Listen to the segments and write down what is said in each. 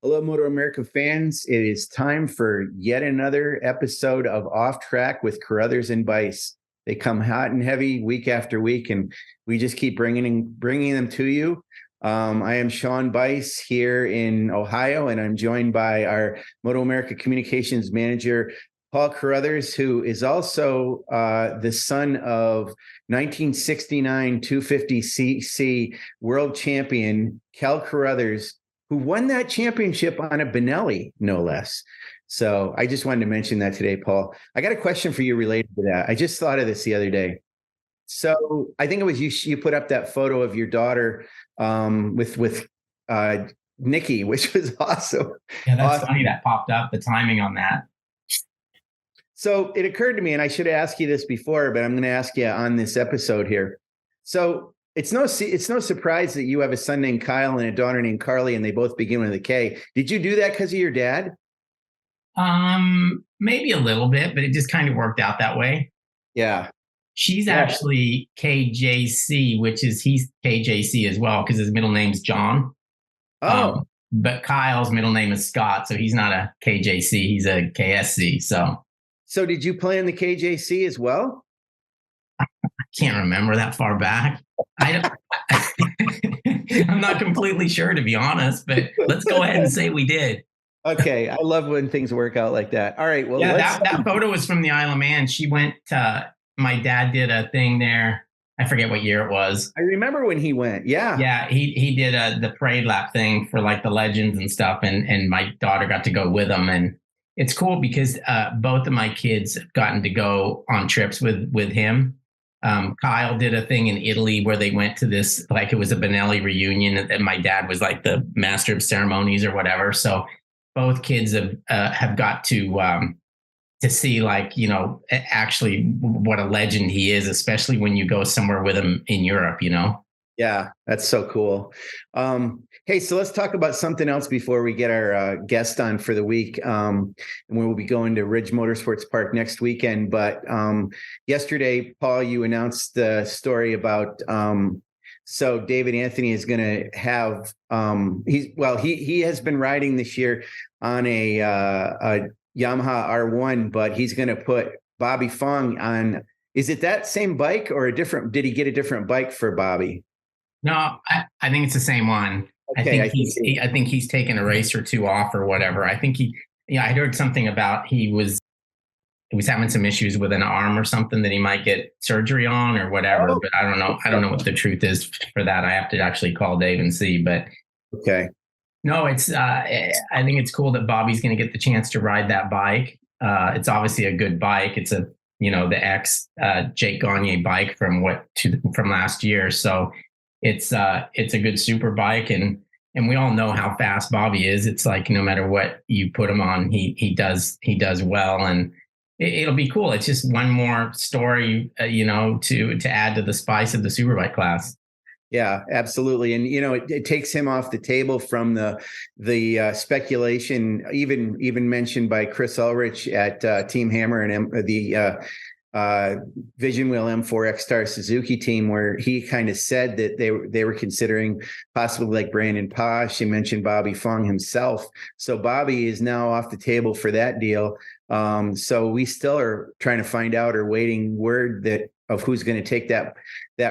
Hello, MotoAmerica fans. It is time for yet another episode of Off Track with Carruthers and Bice. They come hot and heavy week after week, and we just keep bringing them to you. I am Sean Bice here in Ohio, and I'm joined by our MotoAmerica Communications Manager, Paul Carruthers, who is also the son of 1969 250cc world champion Cal Carruthers, who won that championship on a Benelli, no less. So I just wanted to mention that today, Paul. I got a question for you related to that. I just thought of this the other day. So I think it was you put up that photo of your daughter with Nikki, which was awesome. Yeah, that's funny that popped up, the timing on that. So it occurred to me, and I should have asked you this before, but I'm going to ask you on this episode here. So it's no surprise that you have a son named Kyle and a daughter named Carly, and they both begin with a K. Did you do that because of your dad? Maybe a little bit, but it just kind of worked out that way. Yeah. She's actually KJC, he's KJC as well because his middle name's John. Oh. But Kyle's middle name is Scott, so he's not a KJC, he's a KSC. So did you play in the KJC as well? I can't remember that far back. I'm not completely sure, to be honest, but let's go ahead and say we did. Okay. I love when things work out like that. All right. Well, yeah, that photo was from the Isle of Man. She went, my dad did a thing there. I forget what year it was. I remember when he went. Yeah. Yeah. He did the parade lap thing for like the legends and stuff. And my daughter got to go with him. And it's cool because both of my kids have gotten to go on trips with him. Kyle did a thing in Italy where they went to this, like it was a Benelli reunion, and my dad was like the master of ceremonies or whatever. So both kids have got to see, like, you know, actually what a legend he is, especially when you go somewhere with him in Europe, you know? Yeah, that's so cool. Hey, so let's talk about something else before we get our guest on for the week. And we'll be going to Ridge Motorsports Park next weekend. But yesterday, Paul, you announced the story about so David Anthony is going to have he has been riding this year on a Yamaha R1, but he's going to put Bobby Fong on. Is it that same bike or a different? Did he get a different bike for Bobby? No, I think it's the same one. Okay, I think he's taken a race or two off or whatever. I think I heard something about he was having some issues with an arm or something that he might get surgery on or whatever. Oh. But I don't know. I don't know what the truth is for that. I have to actually call Dave and see. But okay. No, I think it's cool that Bobby's going to get the chance to ride that bike. It's obviously a good bike. It's the ex Jake Gagne bike from last year. So it's a good super bike, and we all know how fast Bobby is. It's like no matter what you put him on, he does well, and it'll be cool. It's just one more story, to add to the spice of the superbike class. Yeah, absolutely. And, it takes him off the table from the speculation, even mentioned by Chris Ulrich at Team Hammer and the Vision Wheel M4 X-Star Suzuki team, where he kind of said that they were considering possibly like Brandon Posh. He mentioned Bobby Fong himself. So Bobby is now off the table for that deal. So we still are trying to find out or waiting word of who's going to take that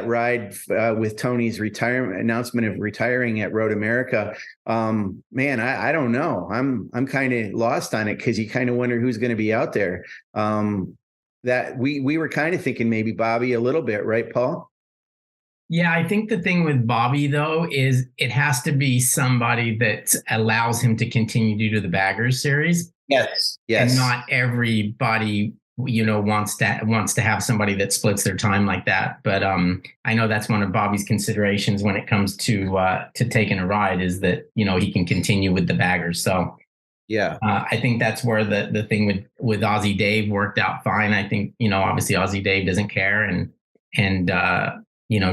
ride with Tony's announcement of retiring at Road America. Man, I don't know. I'm kind of lost on it because you kind of wonder who's going to be out there. That we were kind of thinking maybe Bobby a little bit, right, Paul? Yeah, I think the thing with Bobby, though, is it has to be somebody that allows him to continue to do the Baggers series. Yes. And not everybody, wants to have somebody that splits their time like that. But I know that's one of Bobby's considerations when it comes to taking a ride, is that, he can continue with the Baggers. So yeah, I think that's where the thing with Aussie Dave worked out fine. I think, obviously Aussie Dave doesn't care and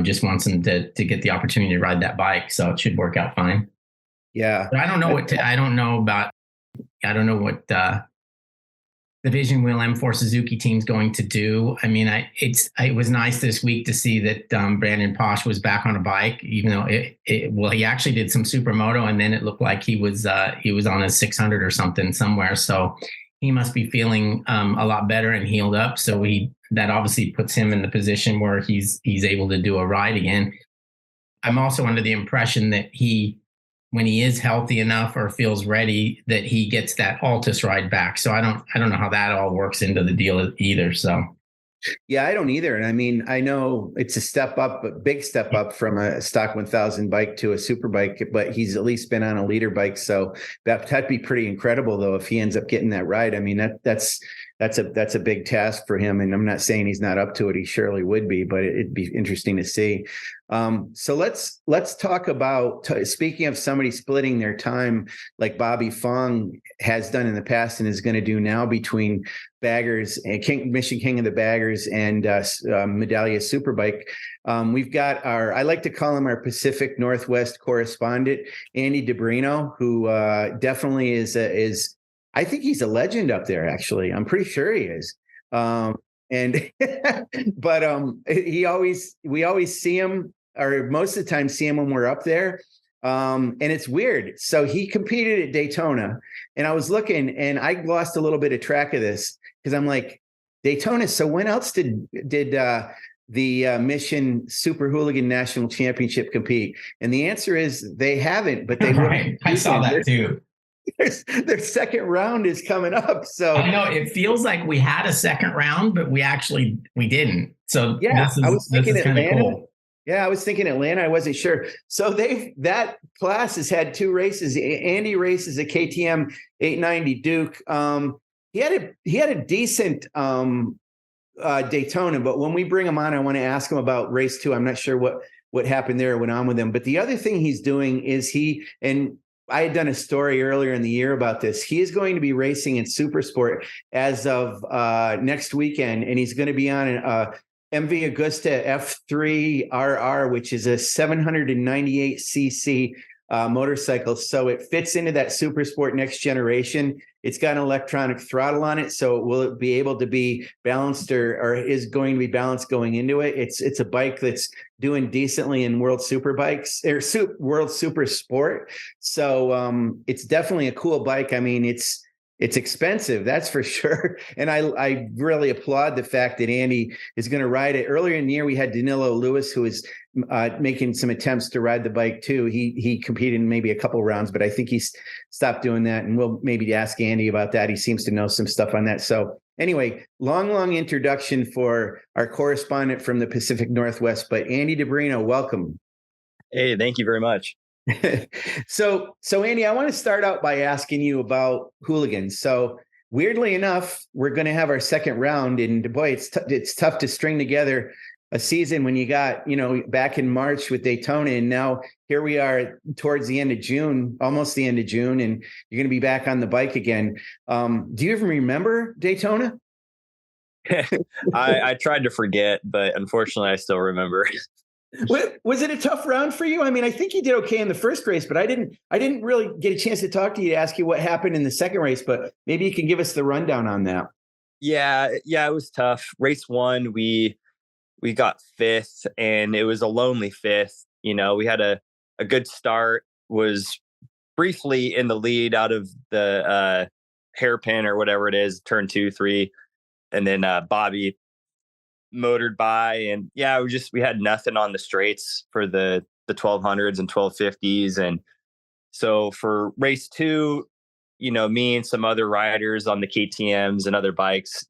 just wants him to get the opportunity to ride that bike. So it should work out fine. Yeah. But I don't know what Division Wheel M4 Suzuki team's going to do. I mean, it was nice this week to see that Brandon Posh was back on a bike, even though he actually did some supermoto, and then it looked like he was on a 600 or something somewhere. So he must be feeling a lot better and healed up. So that obviously puts him in the position where he's able to do a ride again. I'm also under the impression that when he is healthy enough or feels ready, that he gets that Altus ride back. So I don't know how that all works into the deal either. So. Yeah, I don't either. And I mean, I know it's a big step up from a stock 1000 bike to a super bike, but he's at least been on a leader bike. So that'd be pretty incredible though, if he ends up getting that ride. I mean, that's a big task for him. And I'm not saying he's not up to it. He surely would be, but it'd be interesting to see. So let's talk about, speaking of somebody splitting their time like Bobby Fong has done in the past and is going to do now between baggers and Mission King of the Baggers and Medallia Superbike. We've got I like to call him our Pacific Northwest correspondent, Andy DiBrino, who definitely is I think he's a legend up there. Actually, I'm pretty sure he is. But we always see him, or most of the time see him when we're up there. And it's weird. So he competed at Daytona, and I was looking, and I lost a little bit of track of this because I'm like, Daytona. So when else did the Mission Super Hooligan National Championship compete? And the answer is they haven't. But they right. I saw that too. Their second round is coming up. So I know it feels like we had a second round, but we didn't. So yeah, I was thinking Atlanta. Cool. Yeah, I was thinking Atlanta. I wasn't sure. So that class has had two races. Andy races a KTM 890 Duke. He had a decent Daytona, but when we bring him on, I want to ask him about race 2. I'm not sure what happened there, went on with him. But the other thing he's doing is and I had done a story earlier in the year about this. He is going to be racing in Supersport as of next weekend, and he's going to be on an MV Agusta F3RR, which is a 798cc motorcycle. So it fits into that Supersport next generation. It's got an electronic throttle on it. So will it be able to be balanced or is going to be balanced going into it? It's a bike that's doing decently in World Superbikes or World Super Sport. So it's definitely a cool bike. I mean, it's expensive, that's for sure. And I really applaud the fact that Andy is going to ride it. Earlier in the year, we had Danilo Lewis, who is making some attempts to ride the bike too. He competed in maybe a couple rounds, but I think he's stopped doing that. And we'll maybe ask Andy about that. He seems to know some stuff on that. So anyway, long introduction for our correspondent from the Pacific Northwest. But Andy DiBrino, welcome. Hey, thank you very much. So Andy, I want to start out by asking you about Hooligan. So weirdly enough, we're going to have our second round, and boy, it's tough to string together a season when you got, back in March with Daytona, and now here we are towards the end of June, almost the end of June, and you're going to be back on the bike again. Do you even remember Daytona? I tried to forget, but unfortunately I still remember. Was it a tough round for you? I mean, I think you did okay in the first race, but I didn't really get a chance to talk to you to ask you what happened in the second race, but maybe you can give us the rundown on that. Yeah, it was tough. Race 1, we got 5th, and it was a lonely 5th. We had a good start, was briefly in the lead out of the hairpin or whatever it is, turn 2, 3, and then Bobby motored by, and we had nothing on the straights for the 1200s and 1250s. And so for race 2, me and some other riders on the KTMs and other bikes,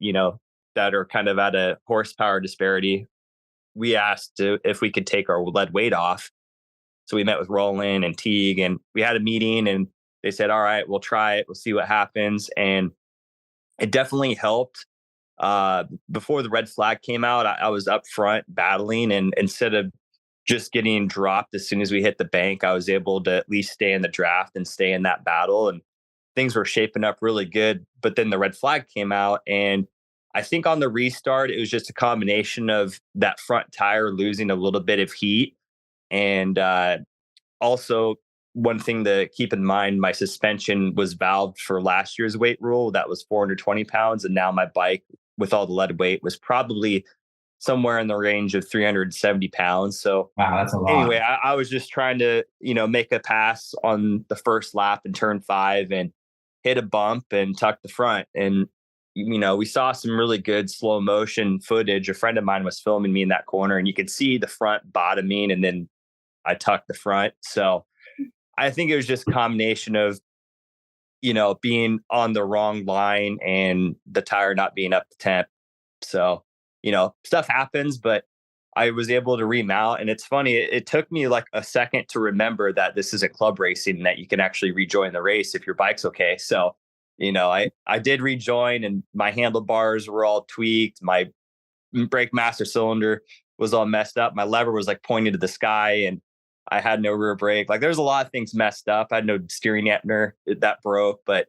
that are kind of at a horsepower disparity, we asked if we could take our lead weight off. So we met with Roland and Teague, and we had a meeting, and they said, all right, we'll try it. We'll see what happens. And it definitely helped. Before the red flag came out, I was up front battling, and instead of just getting dropped as soon as we hit the bank, I was able to at least stay in the draft and stay in that battle, and things were shaping up really good. But then the red flag came out, and I think on the restart, it was just a combination of that front tire losing a little bit of heat, and also one thing to keep in mind, my suspension was valved for last year's weight rule. That was 420 pounds. And now my bike with all the lead weight was probably somewhere in the range of 370 pounds. So wow, that's a lot. Anyway, I was just trying to, make a pass on the first lap in turn 5 and hit a bump and tuck the front. And, we saw some really good slow motion footage. A friend of mine was filming me in that corner, and you could see the front bottoming, and then I tucked the front. So I think it was just a combination of, being on the wrong line and the tire not being up to temp. So, stuff happens, but I was able to remount. And it's funny, it took me like a second to remember that this is a club racing and that you can actually rejoin the race if your bike's okay. So, I did rejoin, and my handlebars were all tweaked. My brake master cylinder was all messed up. My lever was like pointing to the sky, and I had no rear brake. Like, there's a lot of things messed up. I had no steering dampener that broke, but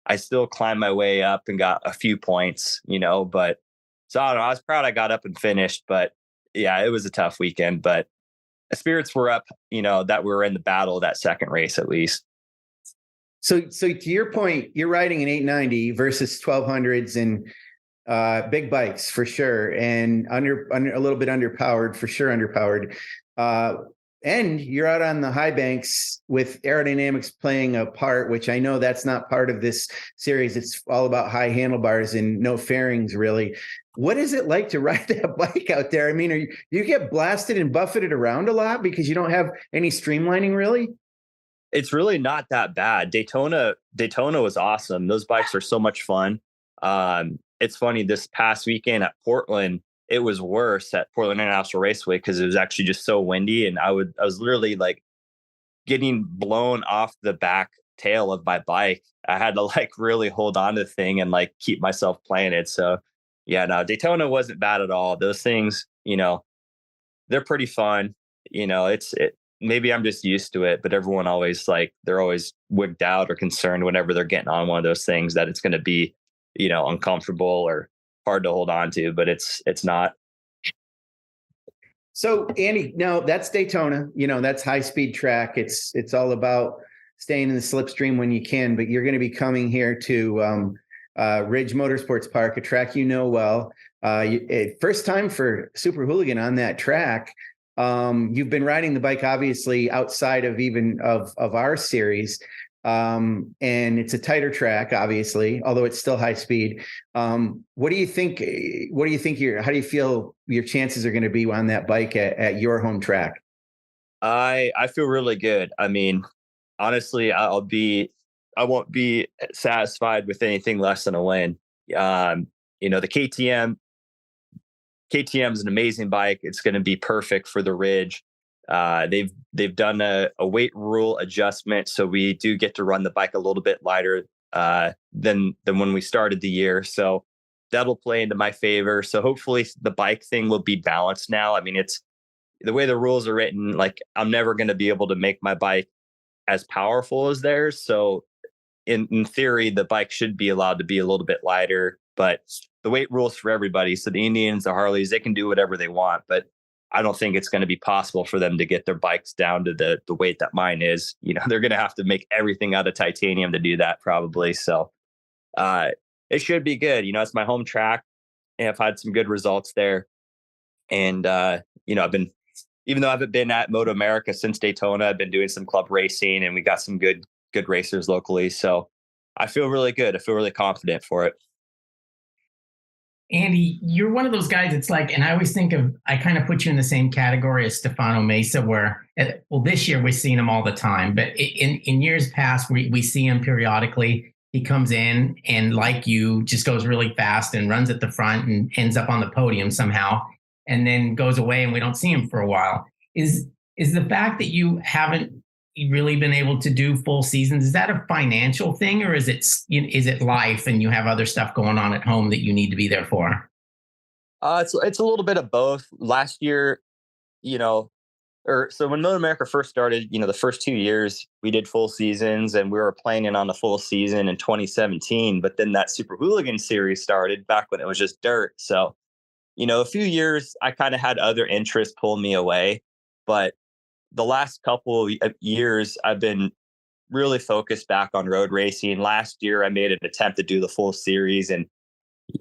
I still climbed my way up and got a few points, but so I don't know. I was proud I got up and finished, but yeah, it was a tough weekend, but the spirits were up, that we were in the battle that second race at least. So to your point, you're riding an 890 versus 1200s and big bikes for sure, and under a little bit underpowered, for sure underpowered. And you're out on the high banks with aerodynamics playing a part, which I know that's not part of this series. It's all about high handlebars and no fairings, really. What is it like to ride that bike out there? I mean, you get blasted and buffeted around a lot because you don't have any streamlining, really? It's really not that bad. Daytona was awesome. Those bikes are so much fun. It's funny, this past weekend at Portland, it was worse at Portland International Raceway because it was actually just so windy, and I was literally like getting blown off the back tail of my bike. I had to like really hold on to the thing and like keep myself planted. So yeah, no, Daytona wasn't bad at all. Those things, they're pretty fun. Maybe I'm just used to it, but everyone always they're always wigged out or concerned whenever they're getting on one of those things that it's going to be, uncomfortable or hard to hold on to, but it's not. So Andy, no, that's Daytona, that's high speed track. It's all about staying in the slipstream when you can, but you're going to be coming here to Ridge Motorsports Park, a track well. First time for Super Hooligan on that track. You've been riding the bike obviously outside of even of our series. And it's a tighter track, obviously, although it's still high speed. What do you think? How do you feel your chances are going to be on that bike at your home track? I feel really good. I mean, honestly, I won't be satisfied with anything less than a win. The KTM is an amazing bike. It's going to be perfect for the Ridge. They've done a weight rule adjustment, so we do get to run the bike a little bit lighter than when we started the year. So that'll play into my favor. So hopefully the bike thing will be balanced now. I mean, it's the way the rules are written. Like, I'm never going to be able to make my bike as powerful as theirs. So in theory, the bike should be allowed to be a little bit lighter, but the weight rules for everybody. So the Indians, the Harleys, they can do whatever they want, but I don't think it's going to be possible for them to get their bikes down to the weight that mine is. They're going to have to make everything out of titanium to do that probably. So it should be good. It's my home track, and I've had some good results there. And, even though I haven't been at MotoAmerica since Daytona, I've been doing some club racing, and we got some good racers locally. So I feel really good. I feel really confident for it. Andy, you're one of those guys. It's like, and I kind of put you in the same category as Stefano Mesa, where, this year we're seeing him all the time, but in years past, we see him periodically. He comes in and, like you, just goes really fast and runs at the front and ends up on the podium somehow, and then goes away and we don't see him for a while. Is the fact that you haven't really been able to do full seasons, is that a financial thing, or is it life and you have other stuff going on at home that you need to be there for? It's a little bit of both. Last year, so when MotoAmerica first started, the first 2 years we did full seasons, and we were planning on a full season in 2017. But then that Super Hooligan series started back when it was just dirt. So, a few years I kind of had other interests pull me away, but the last couple of years, I've been really focused back on road racing. Last year, I made an attempt to do the full series, and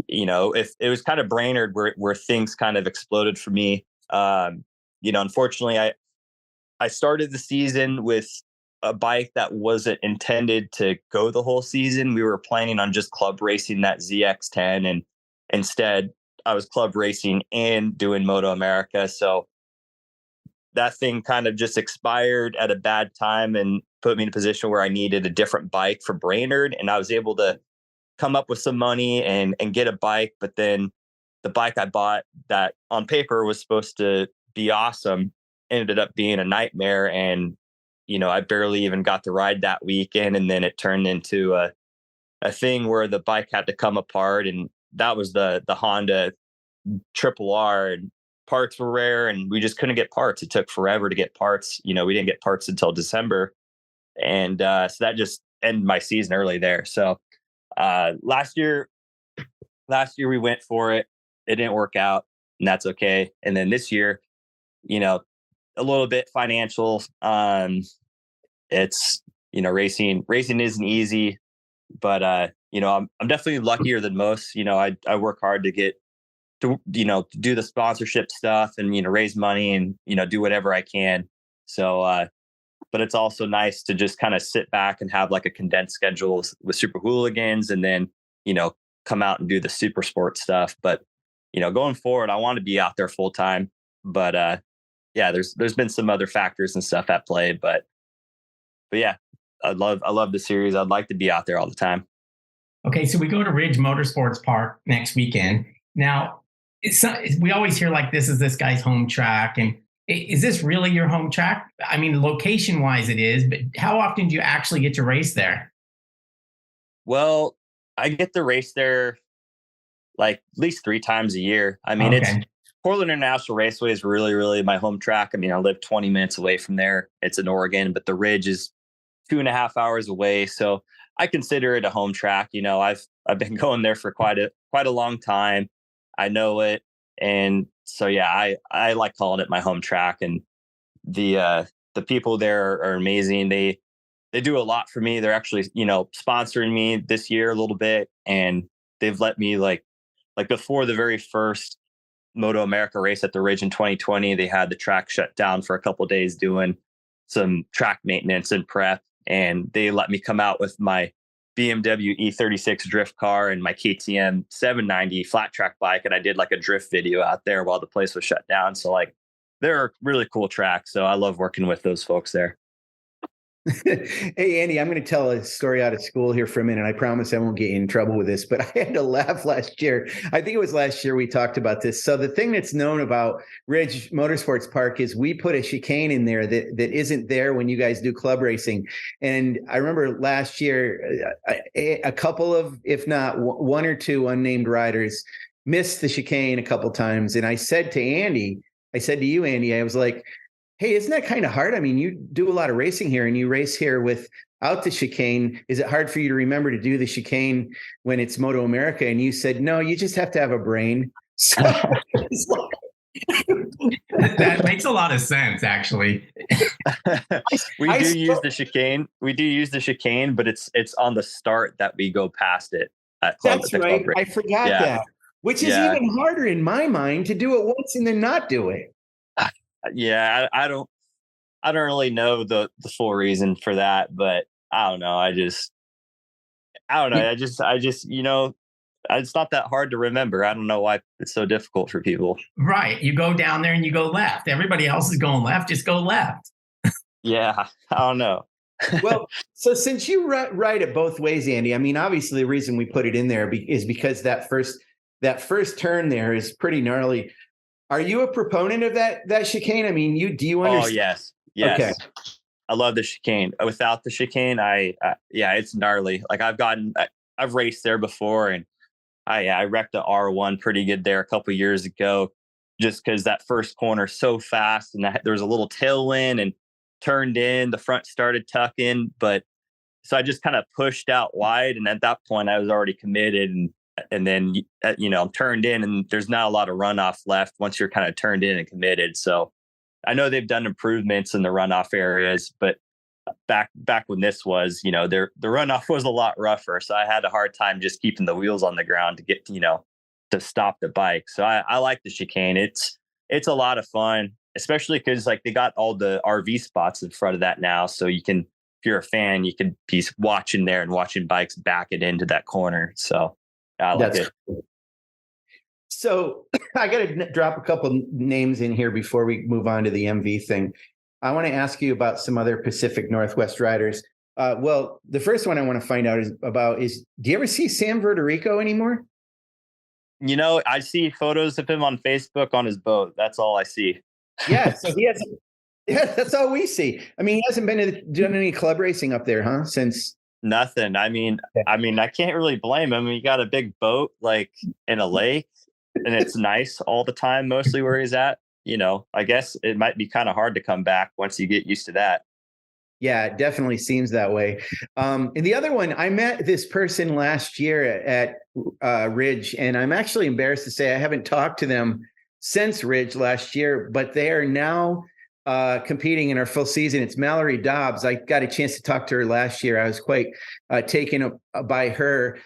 if it was kind of Brainerd where things kind of exploded for me. Unfortunately, I started the season with a bike that wasn't intended to go the whole season. We were planning on just club racing that ZX10, and instead I was club racing and doing MotoAmerica. So that thing kind of just expired at a bad time and put me in a position where I needed a different bike for Brainerd. And I was able to come up with some money and get a bike. But then the bike I bought that on paper was supposed to be awesome ended up being a nightmare. And, I barely even got to ride that weekend. And then it turned into a thing where the bike had to come apart. And that was the Honda RRR, and parts were rare and we just couldn't get parts. It took forever to get parts. We didn't get parts until December. And so that just ended my season early there. So last year we went for it. It didn't work out, and that's okay. And then this year, a little bit financial. It's, racing isn't easy, but I'm definitely luckier than most. I work hard to get to do the sponsorship stuff and raise money and do whatever I can. So but it's also nice to just kind of sit back and have like a condensed schedule with Super Hooligans, and then come out and do the Supersport stuff. But going forward, I want to be out there full time. But there's been some other factors and stuff at play. But yeah, I love the series. I'd like to be out there all the time. Okay, so we go to Ridge Motorsports Park next weekend. Now, we always hear like this is this guy's home track, and is this really your home track? I mean, location-wise it is, but how often do you actually get to race there? Well, I get to race there like at least 3 times a year. I mean, It's Portland International Raceway is really, really my home track. I mean, I live 20 minutes away from there. It's in Oregon, but the Ridge is 2.5 hours away. So I consider it a home track. I've been going there for quite a long time. I know it. And so, yeah, I like calling it my home track, and the people there are amazing. They do a lot for me. They're actually, sponsoring me this year a little bit, and they've let me like before the very first MotoAmerica race at the Ridge in 2020, they had the track shut down for a couple of days doing some track maintenance and prep. And they let me come out with my BMW E36 drift car and my KTM 790 flat track bike. And I did like a drift video out there while the place was shut down. So like, they're really cool tracks. So I love working with those folks there. Hey, Andy, I'm going to tell a story out of school here for a minute. I promise I won't get you in trouble with this, but I had to laugh last year. I think it was last year we talked about this. So the thing that's known about Ridge Motorsports Park is we put a chicane in there that isn't there when you guys do club racing. And I remember last year, a couple of, if not one or two unnamed riders missed the chicane a couple times. And I said to you, Andy, I was like, hey, isn't that kind of hard? I mean, you do a lot of racing here and you race here without the chicane. Is it hard for you to remember to do the chicane when it's MotoAmerica? And you said, no, you just have to have a brain. So that makes a lot of sense, actually. We do use the chicane, but it's on the start that we go past it. That's right. I forgot that, which is even harder in my mind to do it once and then not do it. Yeah, I don't really know the full reason for that, but I don't know. I just it's not that hard to remember. I don't know why it's so difficult for people. Right. You go down there and you go left. Everybody else is going left. Just go left. Yeah, I don't know. Well, so since you ride it both ways, Andy, I mean, obviously the reason we put it in there is because that first turn there is pretty gnarly. Are you a proponent of that chicane? I mean, do you understand? Oh, yes. Okay. I love the chicane. Without the chicane, it's gnarly. Like I've raced there before, and I wrecked the R1 pretty good there a couple of years ago, just because that first corner so fast, and there was a little tailwind and turned in. The front started tucking, but so I just kind of pushed out wide, and at that point, I was already committed, and then I'm turned in, and there's not a lot of runoff left once you're kind of turned in and committed. So I know they've done improvements in the runoff areas, but back when this was, the runoff was a lot rougher. So I had a hard time just keeping the wheels on the ground to get, to stop the bike. So I like the chicane. It's a lot of fun, especially because like they got all the RV spots in front of that now. So you can, if you're a fan, you can be watching there and watching bikes back it into that corner. So I like it. Cool. So I got to drop a couple names in here before we move on to the MV thing. I want to ask you about some other Pacific Northwest riders. Well, the first one I want to find out is, do you ever see Sam Verderico anymore? I see photos of him on Facebook on his boat. That's all I see. Yeah, so he hasn't. Yeah, that's all we see. I mean, he hasn't been doing any club racing up there, huh? Since nothing. I mean, I can't really blame him. He got a big boat like in a lake, and it's nice all the time, mostly where he's at. I guess it might be kind of hard to come back once you get used to that. Yeah, it definitely seems that way. And the other one, I met this person last year at Ridge, and I'm actually embarrassed to say I haven't talked to them since Ridge last year, but they are now competing in our full season. It's Mallory Dobbs. I got a chance to talk to her last year. I was quite taken by her.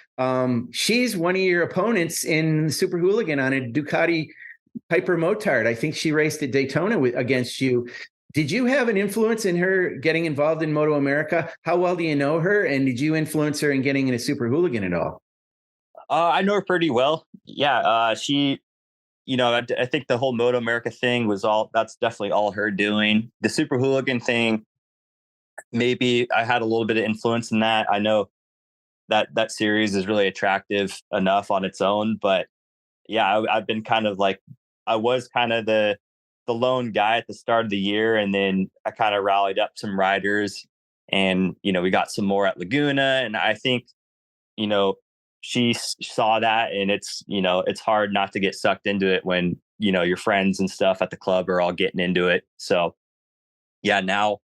She's one of your opponents in Super Hooligan on a Ducati Piper Motard. I think she raced at Daytona against you. Did you have an influence in her getting involved in MotoAmerica? How well do you know her? And did you influence her in getting into Super Hooligan at all? I know her pretty well. Yeah. She, I think the whole MotoAmerica thing that's definitely all her doing. The Super Hooligan thing, maybe I had a little bit of influence in that. I know that series is really attractive enough on its own, but yeah, I've been kind of like, I was kind of the lone guy at the start of the year. And then I kind of rallied up some riders and, we got some more at Laguna. And I think, she saw that, and it's hard not to get sucked into it when, your friends and stuff at the club are all getting into it. So yeah, now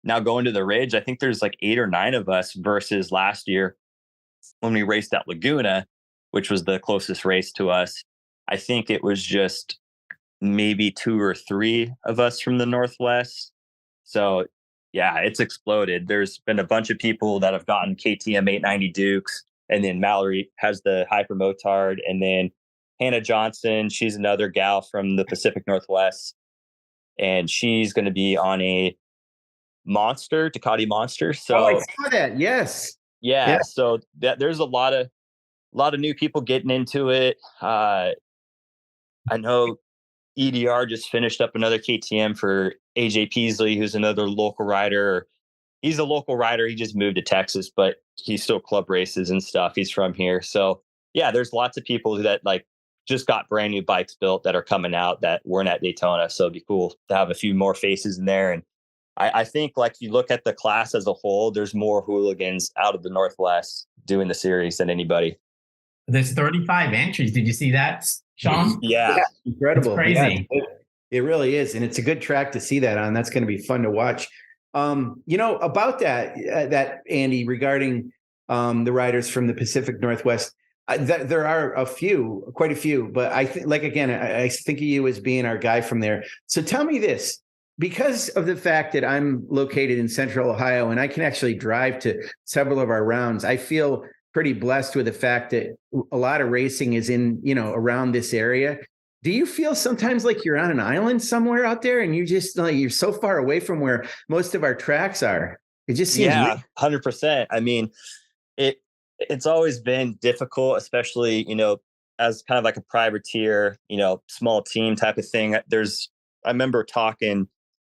going to the Ridge, I think there's like 8 or 9 of us versus last year when we raced at Laguna, which was the closest race to us. I think it was just maybe 2 or 3 of us from the Northwest. So yeah, it's exploded. There's been a bunch of people that have gotten KTM 890 Dukes, and then Mallory has the Hyper Motard, and then Hannah Johnson, she's another gal from the Pacific Northwest, and she's going to be on a Ducati Monster. So I saw that. Yes. Yeah. So there's a lot of new people getting into it. I know EDR just finished up another KTM for AJ Peasley, who's another local rider. He's a local rider. He just moved to Texas, but he still club races and stuff. He's from here. So yeah, there's lots of people that like just got brand new bikes built that are coming out that weren't at Daytona. So it'd be cool to have a few more faces in there. And I think like you look at the class as a whole, there's more hooligans out of the Northwest doing the series than anybody. There's 35 entries. Did you see that, Sean? Yeah. Incredible. It's crazy. Yeah, it really is. And it's a good track to see that on. That's going to be fun to watch. About that, Andy, regarding the riders from the Pacific Northwest, there are quite a few, but I think, I think of you as being our guy from there. So tell me this, because of the fact that I'm located in Central Ohio and I can actually drive to several of our rounds, I feel pretty blessed with the fact that a lot of racing is in, around this area. Do you feel sometimes like you're on an island somewhere out there and you just like you're so far away from where most of our tracks are? It just seems 100%. I mean, it's always been difficult, especially, as kind of like a privateer, small team type of thing. I remember talking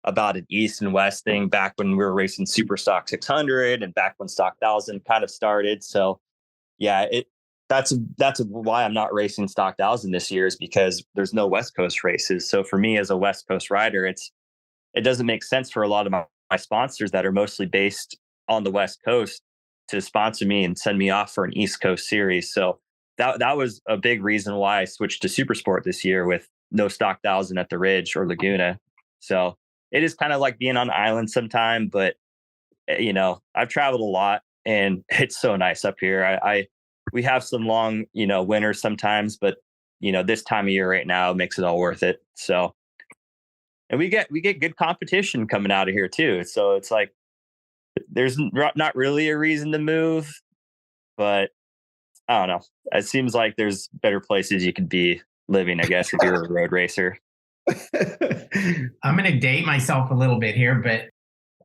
about an East and West thing back when we were racing Super Stock 600 and back when Stock 1000 kind of started. So yeah, that's why I'm not racing Stock 1000 this year, is because there's no West Coast races. So for me as a West Coast rider, it doesn't make sense for a lot of my sponsors that are mostly based on the West Coast to sponsor me and send me off for an East Coast series. So that was a big reason why I switched to Supersport this year with no Stock 1000 at the Ridge or Laguna. So it is kind of like being on an island sometime, but I've traveled a lot and it's so nice up here. We have some long, winters sometimes, but this time of year right now makes it all worth it. So and we get good competition coming out of here too. So it's like there's not really a reason to move, but I don't know. It seems like there's better places you could be living, I guess, if you're a road racer. I'm going to date myself a little bit here, but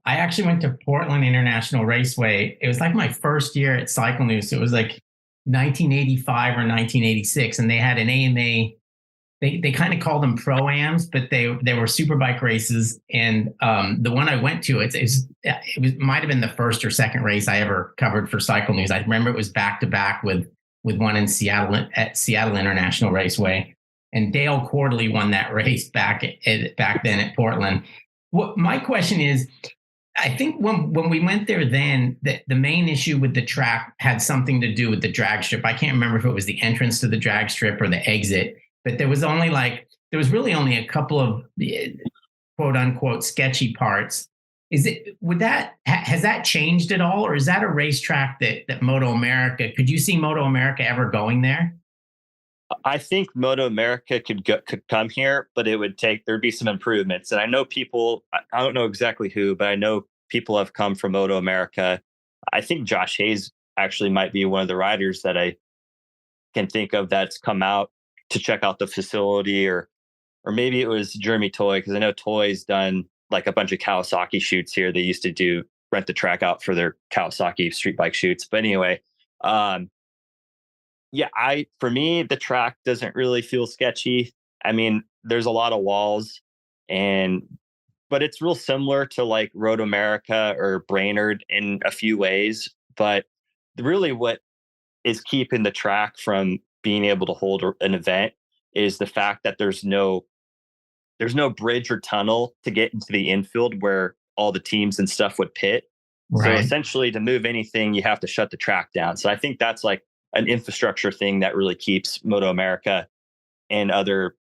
I actually went to Portland International Raceway. It was like my first year at Cycle News. It was like 1985 or 1986, and they had an AMA. They kind of called them pro-ams, but they were superbike races. And the one I went to, it might have been the first or second race I ever covered for Cycle News. I remember it was back to back with one in Seattle at Seattle International Raceway, and Dale Quarterly won that race back then at Portland. What my question is, I think when we went there then, the main issue with the track had something to do with the drag strip. I can't remember if it was the entrance to the drag strip or the exit. But there was really only a couple of quote unquote sketchy parts. Has that changed at all? Or is that a racetrack that MotoAmerica, could you see MotoAmerica ever going there? I think MotoAmerica could come here, but there'd be some improvements. And I know people, I don't know exactly who, but I know people have come from MotoAmerica. I think Josh Hayes actually might be one of the riders that I can think of that's come out to check out the facility, or maybe it was Jeremy Toy, because I know Toy's done like a bunch of Kawasaki shoots here. They used to rent the track out for their Kawasaki street bike shoots. But anyway, for me, the track doesn't really feel sketchy. I mean, there's a lot of walls, but it's real similar to like Road America or Brainerd in a few ways. But really what is keeping the track from being able to hold an event is the fact that there's no bridge or tunnel to get into the infield where all the teams and stuff would pit. Right. So essentially to move anything, you have to shut the track down. So I think that's like an infrastructure thing that really keeps MotoAmerica and other,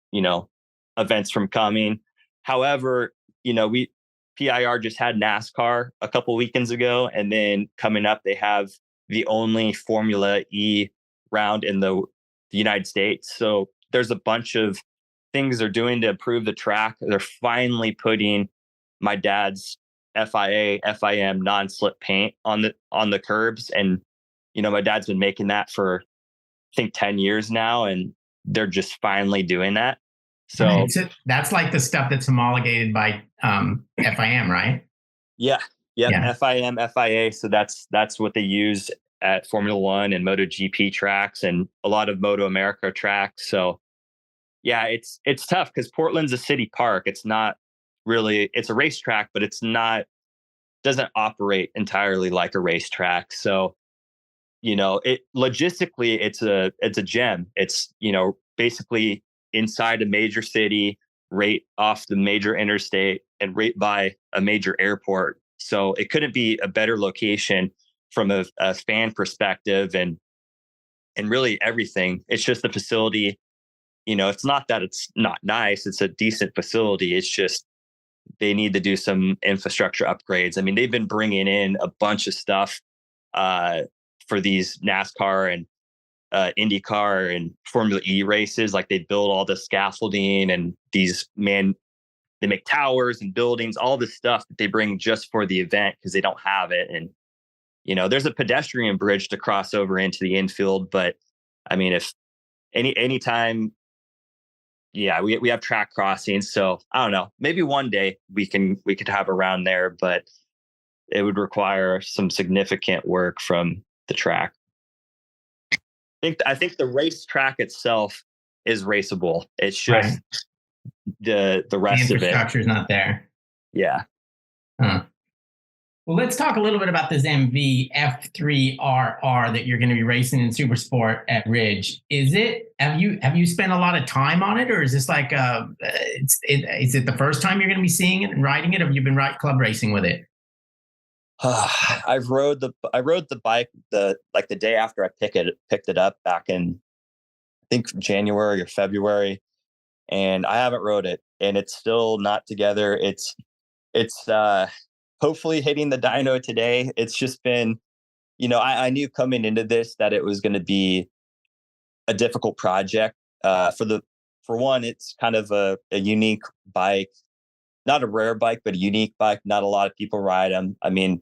events from coming. However, PIR just had NASCAR a couple weekends ago, and then coming up, they have the only Formula E round in the United States. So there's a bunch of things they're doing to improve the track. They're finally putting my dad's FIM non-slip paint on the curbs. And, my dad's been making that for, I think, 10 years now, and they're just finally doing that. So that's like the stuff that's homologated by FIM, right? Yeah. FIM, FIA. So that's what they use at Formula One and MotoGP tracks and a lot of MotoAmerica tracks. So yeah, it's tough because Portland's a city park. It's not really, it's a racetrack, but doesn't operate entirely like a racetrack. So, logistically, it's a gem. It's, basically inside a major city, right off the major interstate and right by a major airport. So it couldn't be a better location from a fan perspective and really everything. It's just the facility, it's not that it's not nice. It's a decent facility. It's just, they need to do some infrastructure upgrades. I mean, they've been bringing in a bunch of stuff for these NASCAR and IndyCar and Formula E races. Like they build all the scaffolding and they make towers and buildings, all this stuff that they bring just for the event because they don't have it. And, there's a pedestrian bridge to cross over into the infield. But I mean, if anytime, we have track crossings. So I don't know, maybe one day we could have a round there, but it would require some significant work from the track. I think the racetrack itself is raceable. It's just the rest of it. The infrastructure is not there. Yeah. Huh. Well, let's talk a little bit about this MV F3RR that you're going to be racing in Supersport at Ridge. Have you spent a lot of time on it, or is this like is it the first time you're going to be seeing it and riding it, or have you been club racing with it? I rode the bike the day after I picked it up back in, I think, January or February, and I haven't rode it, and it's still not together. It's hopefully hitting the dyno today. It's just been, I knew coming into this that it was going to be a difficult project. For one, it's kind of a unique bike. not a rare bike, but a unique bike. Not a lot of people ride them. I mean,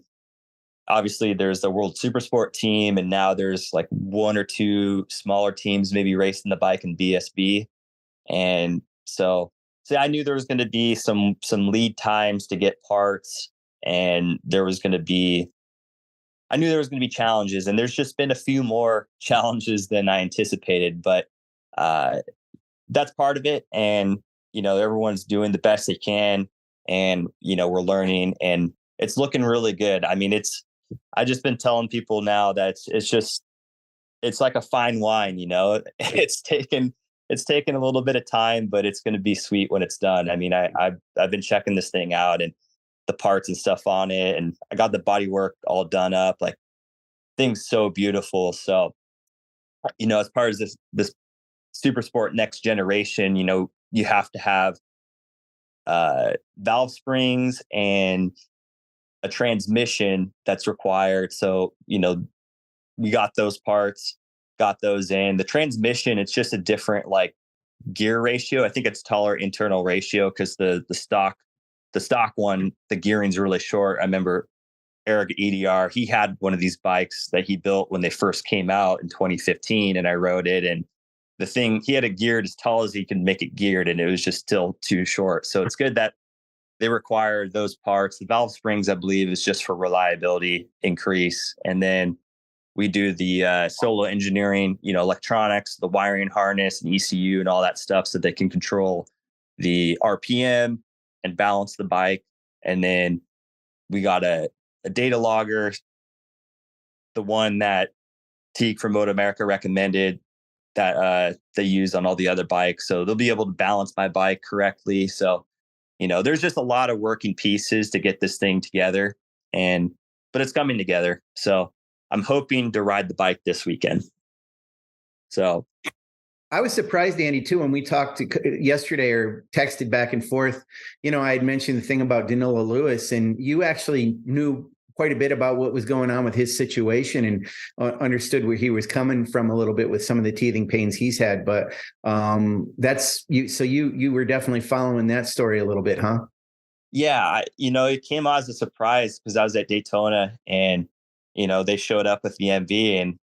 obviously there's the World Supersport team, and now there's like one or two smaller teams maybe racing the bike in BSB. And so I knew there was going to be some lead times to get parts, and I knew there was going to be challenges, and there's just been a few more challenges than I anticipated, but that's part of it. And, everyone's doing the best they can, and, we're learning, and it's looking really good. I mean, I've just been telling people now that it's like a fine wine, it's taken a little bit of time, but it's going to be sweet when it's done. I mean, I've been checking this thing out, and the parts and stuff on it, and I got the body work all done up. Like, thing's so beautiful. So, as part of this Supersport next generation, you have to have valve springs and a transmission that's required. So, we got those parts, got those in. The transmission, it's just a different like gear ratio. I think it's taller internal ratio because the stock one, the gearing's really short. I remember Eric EDR, he had one of these bikes that he built when they first came out in 2015, and I rode it, and the thing, he had it geared as tall as he could make it geared, and it was just still too short. So it's good that they require those parts. The valve springs, I believe, is just for reliability increase. And then we do the solo engineering, electronics, the wiring harness and ECU and all that stuff, so they can control the RPM and balance the bike. And then we got a data logger, the one that Teague from MotoAmerica recommended that they use on all the other bikes. So they'll be able to balance my bike correctly. So, there's just a lot of working pieces to get this thing together, but it's coming together. So I'm hoping to ride the bike this weekend. So I was surprised, Andy, too, when we talked yesterday or texted back and forth. I had mentioned the thing about Danilo Lewis, and you actually knew quite a bit about what was going on with his situation and understood where he was coming from a little bit with some of the teething pains he's had. But that's you. So you were definitely following that story a little bit, huh? Yeah. It came out as a surprise because I was at Daytona, and, they showed up with the MV, and,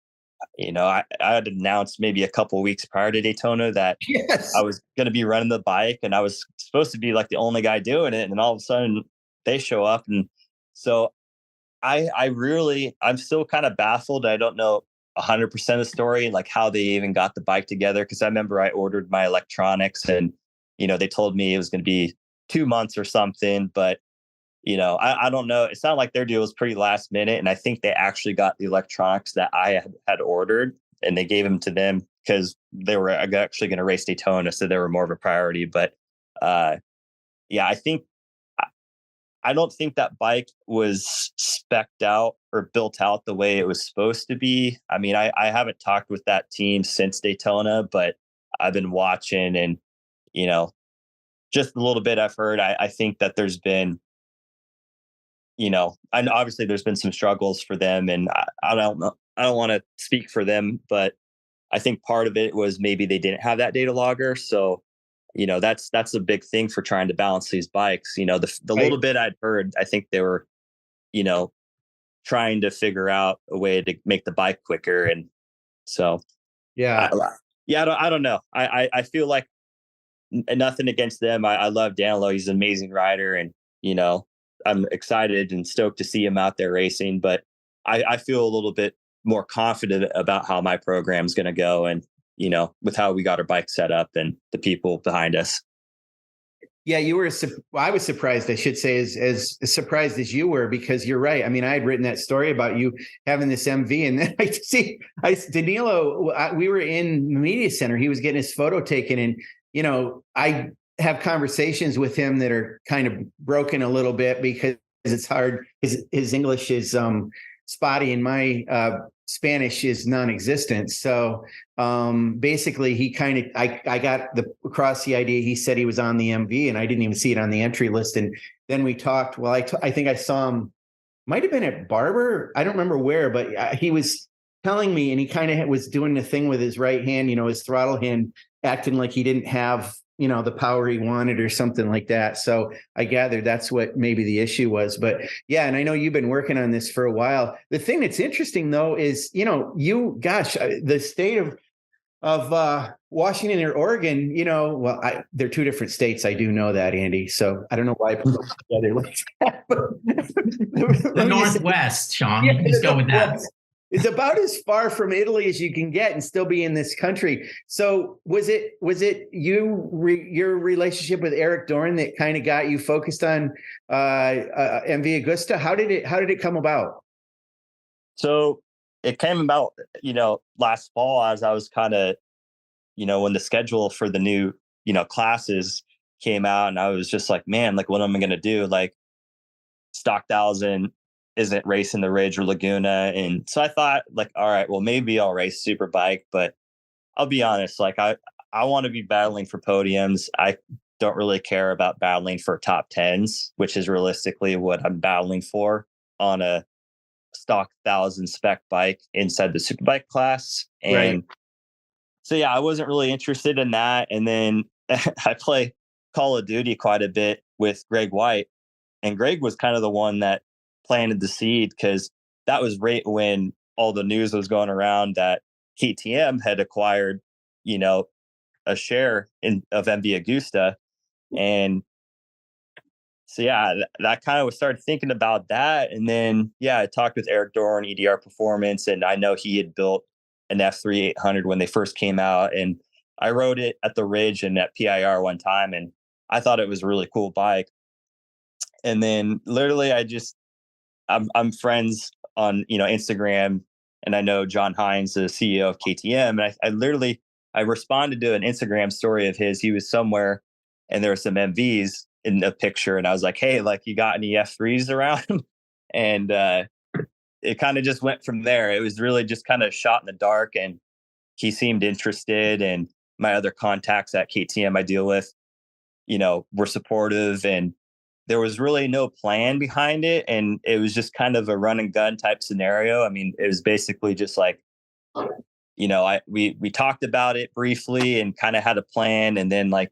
I had announced maybe a couple of weeks prior to Daytona that yes, I was going to be running the bike, and I was supposed to be like the only guy doing it. And all of a sudden they show up. And so I'm still kind of baffled. I don't know 100% of the story, like how they even got the bike together. Cause I remember I ordered my electronics, and, they told me it was going to be 2 months or something, but I don't know. It sounded like their deal was pretty last minute. And I think they actually got the electronics that I had ordered, and they gave them to them because they were actually going to race Daytona. So they were more of a priority. But yeah, I don't think that bike was spec'd out or built out the way it was supposed to be. I mean, I haven't talked with that team since Daytona, but I've been watching, and, just a little bit I've heard. I think that there's been, and obviously there's been some struggles for them, and I don't know. I don't want to speak for them, but I think part of it was maybe they didn't have that data logger. So, that's a big thing for trying to balance these bikes. The Right. little bit I'd heard, I think they were, trying to figure out a way to make the bike quicker. And so, Yeah. I don't know. I feel like nothing against them. I love Danilo. He's an amazing rider, and, I'm excited and stoked to see him out there racing, but I feel a little bit more confident about how my program's going to go, and, with how we got our bike set up and the people behind us. Yeah, I was surprised, I should say, as surprised as you were, because you're right. I mean, I had written that story about you having this MV, and then Danilo, we were in the media center. He was getting his photo taken, and, I have conversations with him that are kind of broken a little bit because it's hard. His English is spotty, and my Spanish is non-existent. So basically he kind of, I got across the idea. He said he was on the MV, and I didn't even see it on the entry list. And then we talked. Well, I think I saw him, might've been at Barber. I don't remember where, but he was telling me, and he kind of was doing the thing with his right hand, his throttle hand, acting like he didn't have the power he wanted or something like that. So I gathered that's what maybe the issue was. But yeah, and I know you've been working on this for a while. The thing that's interesting though is, the state of Washington or Oregon, they're two different states. I do know that, Andy. So I don't know why I put them together like that. The Northwest, Sean. Yeah, Just go with that. It's about as far from Italy as you can get and still be in this country. So was it your relationship with Eric Dorn that kind of got you focused on MV Agusta? How did it come about? So it came about, last fall as I was kind of, when the schedule for the new, classes came out, and I was just like, man, like, what am I going to do? Like, Stock 1000 isn't racing the Ridge or Laguna. And so I thought, like, all right, well, maybe I'll race Superbike, but I'll be honest, like, I want to be battling for podiums. I don't really care about battling for top 10s, which is realistically what I'm battling for on a Stock 1000 spec bike inside the Superbike class. And right. So, yeah, I wasn't really interested in that. And then I play Call of Duty quite a bit with Greg White. And Greg was kind of the one that planted the seed, because that was right when all the news was going around that KTM had acquired, a share of MV Agusta. And so, yeah, that kind of started thinking about that. And then, yeah, I talked with Eric Dorn, EDR Performance, and I know he had built an F3 800 when they first came out. And I rode it at the Ridge and at PIR one time, and I thought it was a really cool bike. And then literally I'm friends on, Instagram, and I know John Hines, the CEO of KTM. And I responded to an Instagram story of his. He was somewhere and there were some MVs in the picture. And I was like, hey, like, you got any F3s around? And it kind of just went from there. It was really just kind of shot in the dark, and he seemed interested. And my other contacts at KTM I deal with, were supportive, and there was really no plan behind it. And it was just kind of a run and gun type scenario. I mean, it was basically just like, we talked about it briefly and kind of had a plan. And then like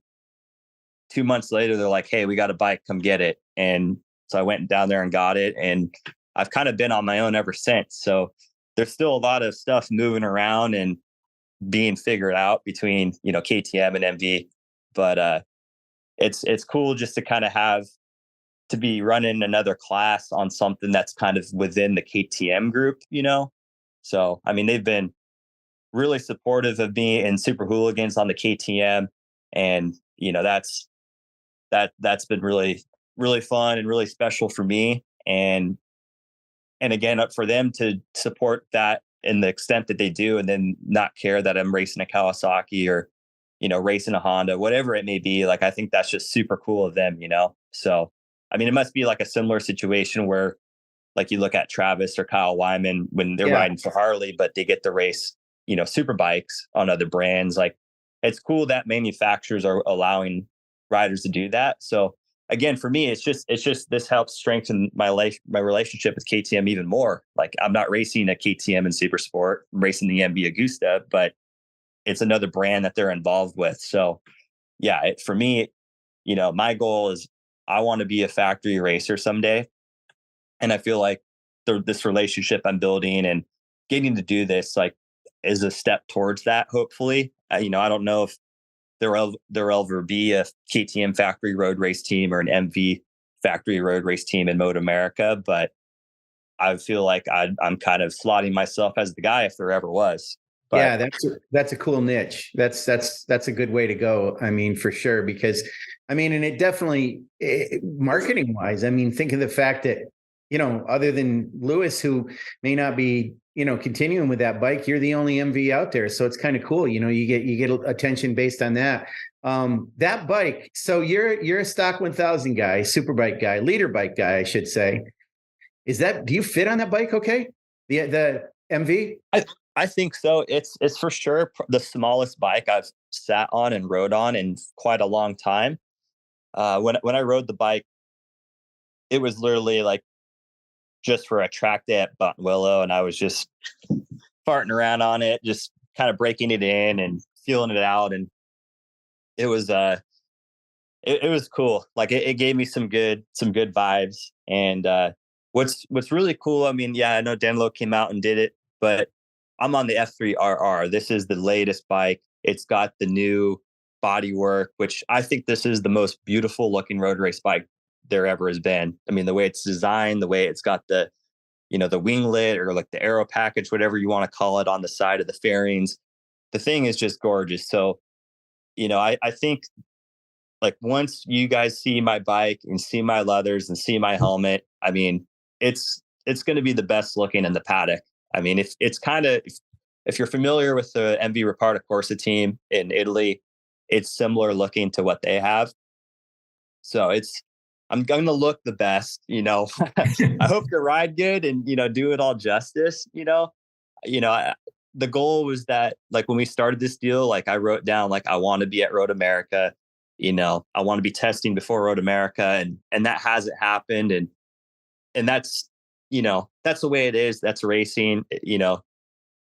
2 months later, they're like, hey, we got a bike, come get it. And so I went down there and got it. And I've kind of been on my own ever since. So there's still a lot of stuff moving around and being figured out between, KTM and MV. But it's cool just to kind of to be running another class on something that's kind of within the KTM group, So, I mean, they've been really supportive of me and Super Hooligans on the KTM. And, that's been really, really fun and really special for me. And again, up for them to support that in the extent that they do, and then not care that I'm racing a Kawasaki or, racing a Honda, whatever it may be. Like, I think that's just super cool of them, So, I mean, it must be like a similar situation where, like, you look at Travis or Kyle Wyman when they're riding for Harley, but they get to race, super bikes on other brands. Like, it's cool that manufacturers are allowing riders to do that. So again, for me, it's just this helps strengthen my relationship with KTM even more. Like, I'm not racing a KTM and Supersport, I'm racing the MV Agusta, but it's another brand that they're involved with. So yeah, for me, my goal is I want to be a factory racer someday. And I feel like this relationship I'm building and getting to do this, like, is a step towards that. Hopefully, I don't know if there'll ever be a KTM factory road race team or an MV factory road race team in MotoAmerica, but I feel like I'm kind of slotting myself as the guy if there ever was. But yeah, that's a cool niche. That's a good way to go. I mean, for sure, because I mean, and it definitely marketing wise, I mean, think of the fact that, other than Lewis, who may not be, continuing with that bike, you're the only MV out there. So it's kind of cool. You get attention based on that. That bike. So you're a stock 1000 guy, Superbike guy, leader bike guy, I should say. Do you fit on that bike? Okay. The MV? I think so. It's for sure the smallest bike I've sat on and rode on in quite a long time. When I rode the bike, it was literally like just for a track day at Buttonwillow, and I was just farting around on it, just kind of breaking it in and feeling it out. And it was it was cool. Like it gave me some good vibes. And what's really cool, I mean, yeah, I know Danilo came out and did it, but I'm on the F3RR. This is the latest bike. It's got the new bodywork, which I think this is the most beautiful looking road race bike there ever has been. I mean, the way it's designed, the way it's got the, the winglet or like the aero package, whatever you want to call it, on the side of the fairings. The thing is just gorgeous. So, I think like once you guys see my bike and see my leathers and see my helmet, I mean, it's going to be the best looking in the paddock. I mean, if you're familiar with the MV Reparta Corsa team in Italy, it's similar looking to what they have. So I'm going to look the best, I hope to ride good and, do it all justice, the goal was that, like, when we started this deal, like I wrote down, like, I want to be at MotoAmerica, I want to be testing before MotoAmerica, and that hasn't happened. And that's, that's the way it is. That's racing,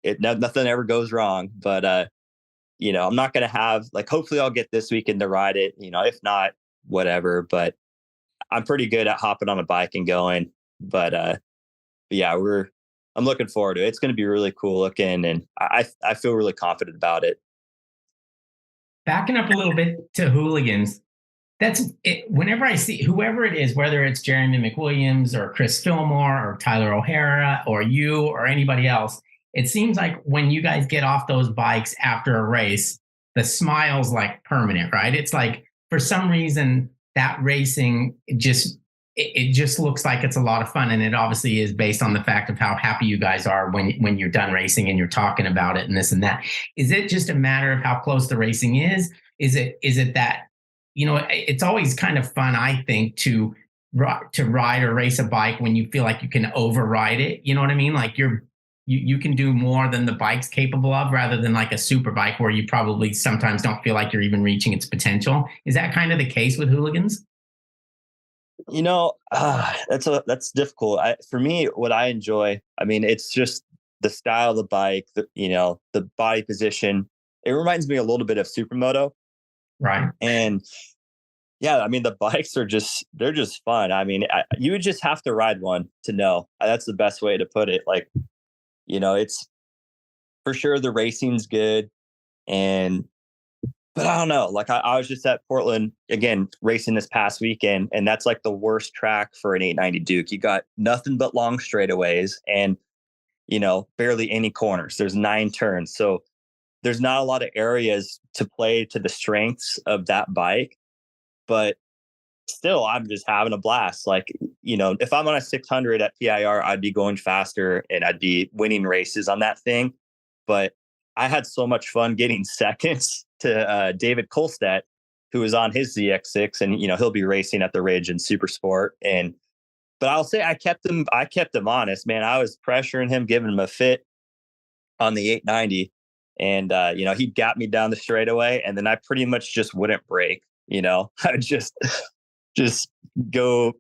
nothing ever goes wrong, but, I'm not going to have, like, hopefully I'll get this weekend to ride it, if not, whatever, but I'm pretty good at hopping on a bike and going, but yeah, I'm looking forward to it. It's going to be really cool looking, and I feel really confident about it. Backing up a little bit to Hooligans, that's it. Whenever I see whoever it is, whether it's Jeremy McWilliams or Chris Fillmore or Tyler O'Hara or you or anybody else, it seems like when you guys get off those bikes after a race, the smile's like permanent, right? It's like, for some reason, that racing it just looks like it's a lot of fun, and it obviously is based on the fact of how happy you guys are when you're done racing and you're talking about it and this and that. Is it just a matter of how close the racing is? Is it that, it's always kind of fun, I think, to ride or race a bike when you feel like you can override it. You know what I mean? Like you can do more than the bike's capable of, rather than like a super bike where you probably sometimes don't feel like you're even reaching its potential. Is that kind of the case with Hooligans? That's difficult. For me, what I enjoy, I mean, it's just the style of the bike, the body position. It reminds me a little bit of Supermoto. Right. And yeah, I mean, the bikes they're just fun. I mean, you would just have to ride one to know. That's the best way to put it. Like, it's for sure the racing's good. But I don't know, like I was just at Portland again, racing this past weekend, and that's like the worst track for an 890 Duke. You got nothing but long straightaways and, barely any corners. There's 9 turns. So there's not a lot of areas to play to the strengths of that bike, but still, I'm just having a blast. Like, if I'm on a 600 at PIR, I'd be going faster and I'd be winning races on that thing. But I had so much fun getting seconds to David Kolstad, who was on his ZX6, and he'll be racing at the Ridge and Supersport. But I'll say I kept him honest, man. I was pressuring him, giving him a fit on the 890, and he got me down the straightaway, and then I pretty much just wouldn't break. I would just go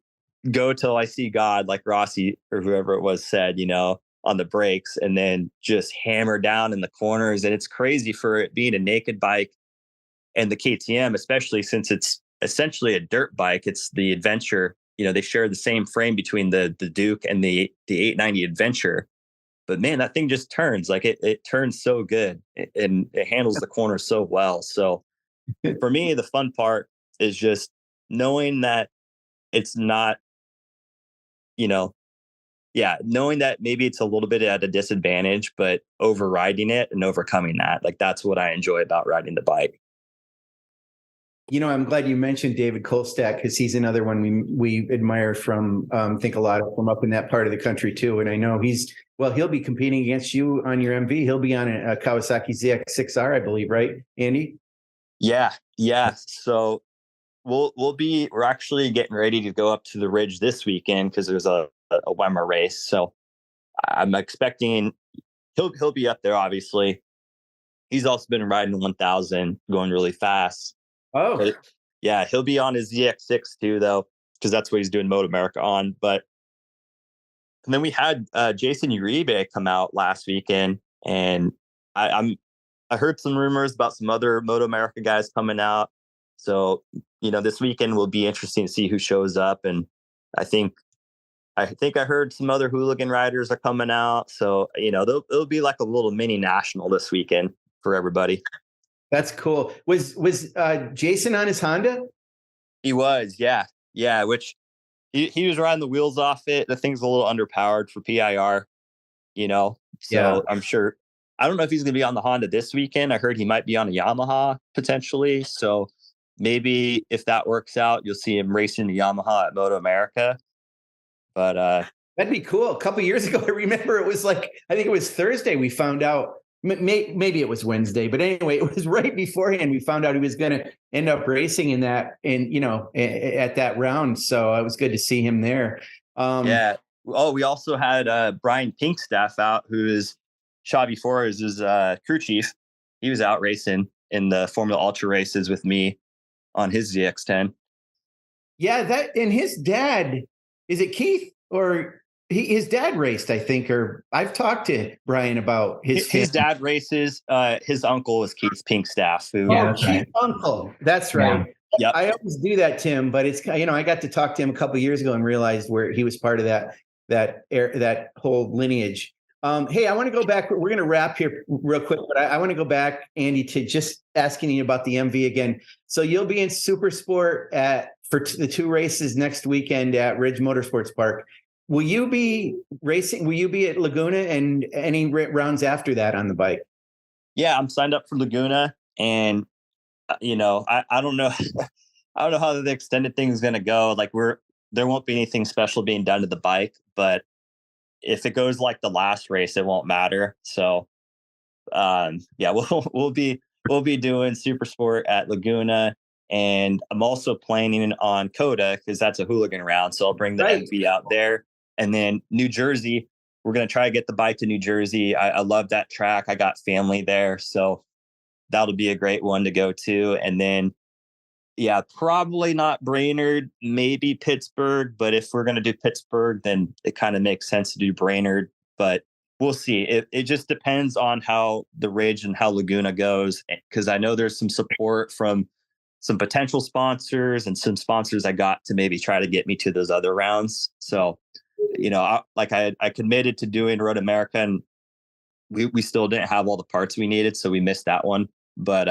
till I see God, like Rossi or whoever it was said, on the brakes, and then just hammer down in the corners. And it's crazy for it being a naked bike and the KTM, especially since it's essentially a dirt bike. It's the Adventure, they share the same frame between the Duke and the 890 Adventure. But man, that thing just turns like it turns so good, and it handles the corner so well. So for me, the fun part is just knowing that it's not, knowing that maybe it's a little bit at a disadvantage, but overriding it and overcoming that. Like, that's what I enjoy about riding the bike. I'm glad you mentioned David Kolstad, because he's another one we admire from, think a lot from up in that part of the country too. And I know he'll be competing against you on your MV. He'll be on a Kawasaki ZX6R, I believe, right, Andy? Yeah. So we're actually getting ready to go up to the Ridge this weekend because there's a Weimar race. So I'm expecting he'll be up there. Obviously, he's also been riding 1000, going really fast. Oh, but yeah, he'll be on his ZX6 too, though, because that's what he's doing MotoAmerica on. And then we had Jason Uribe come out last weekend, and I heard some rumors about some other MotoAmerica guys coming out. So, this weekend will be interesting to see who shows up. And I think I heard some other Hooligan riders are coming out. So, it'll be like a little mini national this weekend for everybody. That's cool. Was Jason on his Honda? He was, yeah. Yeah, which he was riding the wheels off it. The thing's a little underpowered for PIR, So yeah. I'm sure. I don't know if he's going to be on the Honda this weekend. I heard he might be on a Yamaha potentially. So maybe if that works out, you'll see him racing the Yamaha at MotoAmerica. But that'd be cool. A couple of years ago, I remember it was like, I think it was Thursday. We found out, maybe it was Wednesday, but anyway, it was right beforehand. We found out he was going to end up racing in that, at that round. So it was good to see him there. Yeah. Oh, we also had Brian Pinkstaff out, who is Xavi Flores' crew chief. He was out racing in the Formula Ultra races with me on his ZX10. Yeah, and his dad, is it Keith or his dad raced, I think, or I've talked to Brian about his dad races. His uncle is Keith Pinkstaff. Keith's uncle. That's right. Yeah. Yep. I always do that, Tim, but it's, I got to talk to him a couple of years ago and realized where he was part of that whole lineage. Hey, I want to go back. We're going to wrap here real quick, but I want to go back, Andy, to just asking you about the MV again. So you'll be in Supersport for the 2 races next weekend at Ridge Motorsports Park. Will you be racing? Will you be at Laguna and any rounds after that on the bike? Yeah, I'm signed up for Laguna, and I don't know. I don't know how the extended thing is going to go. Like there won't be anything special being done to the bike, but if it goes like the last race, it won't matter. So, yeah, we'll be doing Supersport at Laguna, and I'm also planning on Coda because that's a Hooligan round. So I'll bring the MV out there, and then New Jersey. We're gonna try to get the bike to New Jersey. I love that track. I got family there, so that'll be a great one to go to. And then, yeah, probably not Brainerd, maybe Pittsburgh. But if we're going to do Pittsburgh, then it kind of makes sense to do Brainerd. But we'll see. It just depends on how the Ridge and how Laguna goes, because I know there's some support from some potential sponsors and some sponsors I got to maybe try to get me to those other rounds. So, I committed to doing Road America, and we still didn't have all the parts we needed, so we missed that one. But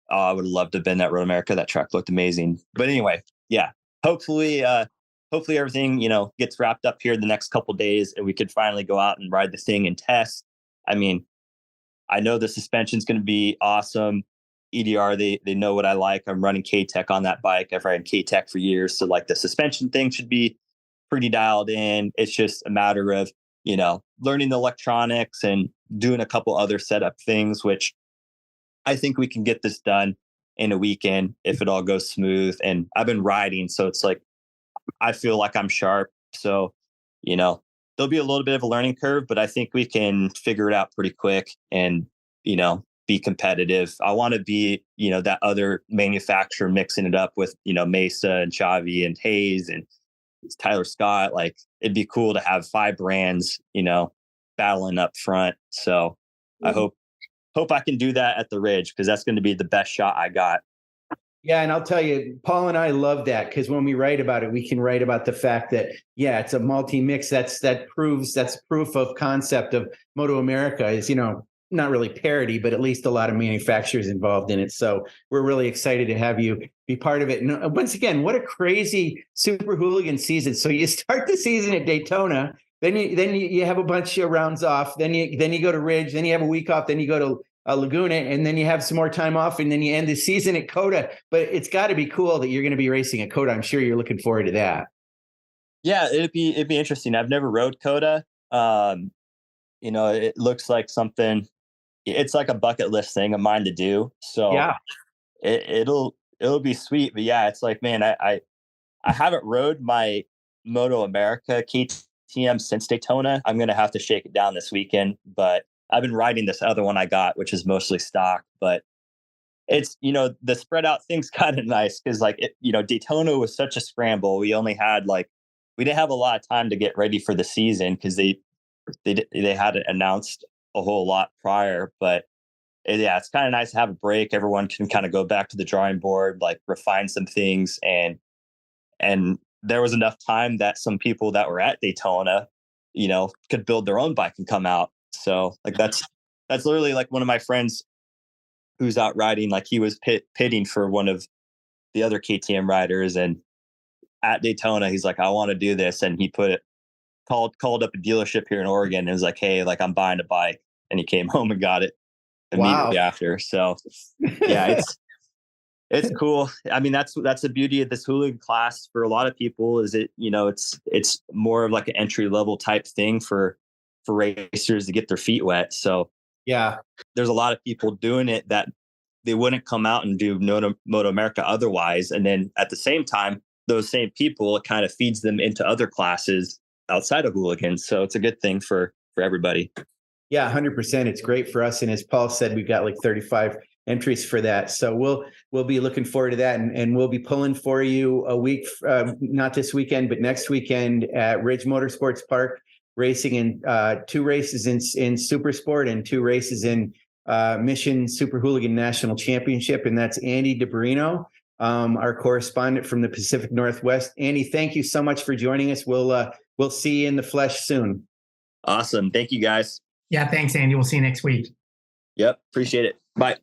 I would love to have been at Road America. That track looked amazing. But anyway, yeah, hopefully everything, gets wrapped up here the next couple of days, and we could finally go out and ride the thing and test. I mean, I know the suspension's going to be awesome. EDR, they know what I like. I'm running K-Tech on that bike. I've ridden K-Tech for years. So like the suspension thing should be pretty dialed in. It's just a matter of, learning the electronics and doing a couple other setup things, which I think we can get this done in a weekend if it all goes smooth. And I've been riding, so it's like, I feel like I'm sharp. So, there'll be a little bit of a learning curve, but I think we can figure it out pretty quick and, be competitive. I want to be, that other manufacturer mixing it up with, Mesa and Xavi and Hayes and Tyler Scott. Like, it'd be cool to have 5 brands, battling up front. So I hope I can do that at the Ridge, because that's going to be the best shot I got. Yeah. And I'll tell you, Paul and I love that, because when we write about it, we can write about the fact that, yeah, it's a multi-mix. That's proof of concept of MotoAmerica is, not really parody, but at least a lot of manufacturers involved in it. So we're really excited to have you be part of it. And once again, what a crazy Super Hooligan season. So you start the season at Daytona, then you have a bunch of rounds off, then you go to Ridge, then you have a week off, then you go to Laguna, and then you have some more time off, and then you end the season at Coda. But it's got to be cool that you're going to be racing at Coda. I'm sure you're looking forward to that. Yeah, it'd be interesting. I've never rode Coda. It looks like something. It's like a bucket list thing of mine to do. So yeah, it'll be sweet. But yeah, it's like, man, I haven't rode my MotoAmerica KTM since Daytona. I'm gonna have to shake it down this weekend. But I've been riding this other one I got, which is mostly stock. But it's, the spread out thing's kind of nice, because Daytona was such a scramble. We only had we didn't have a lot of time to get ready for the season, because they hadn't announced a whole lot prior. But yeah, it's kind of nice to have a break. Everyone can kind of go back to the drawing board, like refine some things. And there was enough time that some people that were at Daytona, could build their own bike and come out. So like that's literally like one of my friends who's out riding, like he was pitting for one of the other KTM riders, and at Daytona, he's like, I want to do this. And he called up a dealership here in Oregon and was like, hey, like I'm buying a bike. And he came home and got it immediately after. So yeah, it's cool. I mean, that's the beauty of this Hooligan class for a lot of people is it's more of like an entry level type thing for racers to get their feet wet. So yeah, there's a lot of people doing it that they wouldn't come out and do MotoAmerica otherwise. And then at the same time, those same people, it kind of feeds them into other classes outside of Hooligan. So it's a good thing for everybody. Yeah, 100%. It's great for us. And as Paul said, we've got like 35 entries for that. So we'll be looking forward to that. And we'll be pulling for you a week, not this weekend, but next weekend at Ridge Motorsports Park, racing in 2 races in Supersport and 2 races in Mission Super Hooligan National Championship. And that's Andy DiBrino, our correspondent from the Pacific Northwest. Andy, thank you so much for joining us. We'll see you in the flesh soon. Awesome. Thank you, guys. Yeah, thanks, Andy. We'll see you next week. Yep. Appreciate it. Bye.